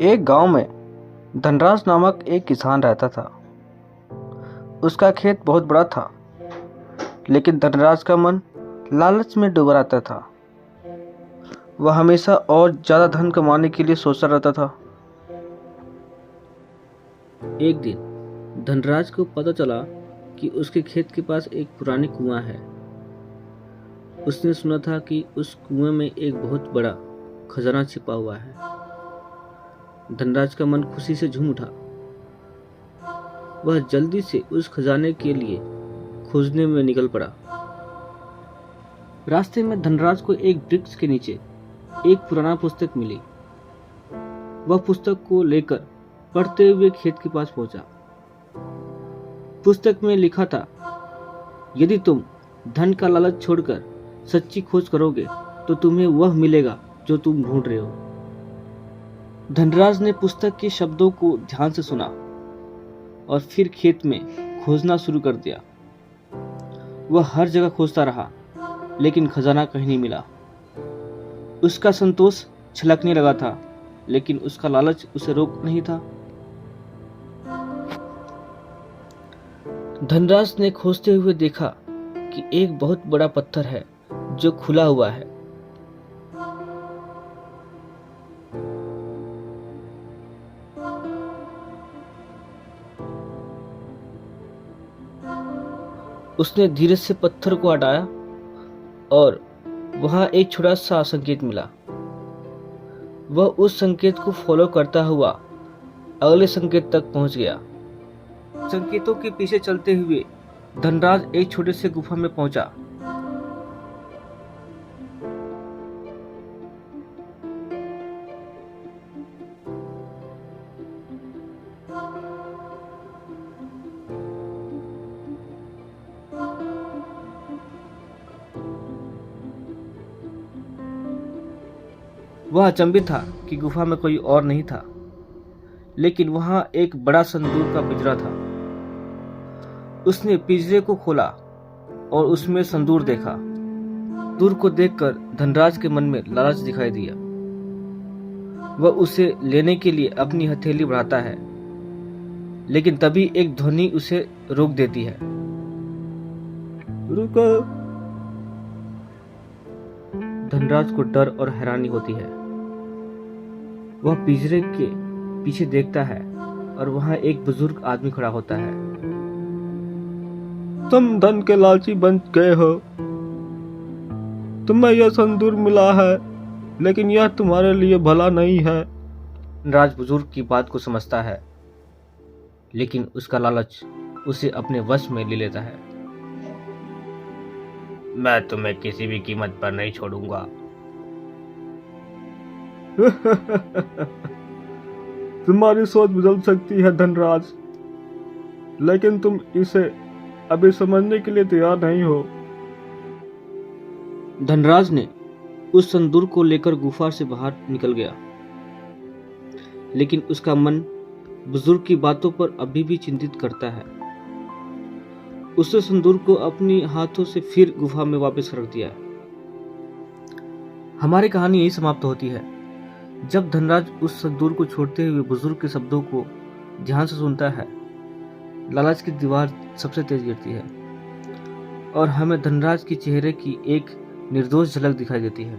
एक गांव में धनराज नामक एक किसान रहता था। उसका खेत बहुत बड़ा था, लेकिन धनराज का मन लालच में डूबा रहता था। वह हमेशा और ज्यादा धन कमाने के लिए सोचता रहता था। एक दिन धनराज को पता चला कि उसके खेत के पास एक पुरानी कुआं है। उसने सुना था कि उस कुएं में एक बहुत बड़ा खजाना छिपा हुआ है। धनराज का मन खुशी से झूम उठा। वह जल्दी से उस खजाने के लिए खोजने में निकल पड़ा। रास्ते में धनराज को एक वृक्ष के नीचे एक पुराना पुस्तक मिली। वह पुस्तक को लेकर पढ़ते हुए खेत के पास पहुंचा। पुस्तक में लिखा था, यदि तुम धन का लालच छोड़कर सच्ची खोज करोगे तो तुम्हें वह मिलेगा जो तुम ढूंढ रहे हो। धनराज ने पुस्तक के शब्दों को ध्यान से सुना और फिर खेत में खोजना शुरू कर दिया। वह हर जगह खोजता रहा, लेकिन खजाना कहीं नहीं मिला। उसका संतोष छलकने लगा था, लेकिन उसका लालच उसे रोक नहीं था। धनराज ने खोजते हुए देखा कि एक बहुत बड़ा पत्थर है जो खुला हुआ है। उसने धीरे से पत्थर को हटाया और वहां एक छोटा सा संकेत मिला। वह उस संकेत को फॉलो करता हुआ अगले संकेत तक पहुंच गया। संकेतों के पीछे चलते हुए धनराज एक छोटे से गुफा में पहुंचा। वह अचंभित था कि गुफा में कोई और नहीं था, लेकिन वहां एक बड़ा संदूक का पिंजरा था। उसने पिंजरे को खोला और उसमें संदूक देखा। दूर को देखकर धनराज के मन में लालच दिखाई दिया। वह उसे लेने के लिए अपनी हथेली बढ़ाता है, लेकिन तभी एक ध्वनि उसे रोक देती है। रुको। धनराज को डर और हैरानी होती है। वह पिंजरे के पीछे देखता है और वहां एक बुजुर्ग आदमी खड़ा होता है। तुम धन के लालची बन गए हो। तुम्हें यह संदूक मिला है, लेकिन यह तुम्हारे लिए भला नहीं है। धनराज बुजुर्ग की बात को समझता है, लेकिन उसका लालच उसे अपने वश में ले लेता है। मैं तुम्हें किसी भी कीमत पर नहीं छोड़ूंगा। तुम्हारी सोच बदल सकती है धनराज, लेकिन तुम इसे अभी समझने के लिए तैयार नहीं हो। धनराज ने उस संदूक को लेकर गुफा से बाहर निकल गया, लेकिन उसका मन बुजुर्ग की बातों पर अभी भी चिंतित करता है। उसने संदूक को अपनी हाथों से फिर गुफा में वापस रख दिया। हमारी कहानी यही समाप्त होती है। जब धनराज उस संदूक को छोड़ते हुए बुजुर्ग के शब्दों को ध्यान से सुनता है, लालच की दीवार सबसे तेज गिरती है और हमें धनराज के चेहरे की एक निर्दोष झलक दिखाई देती है।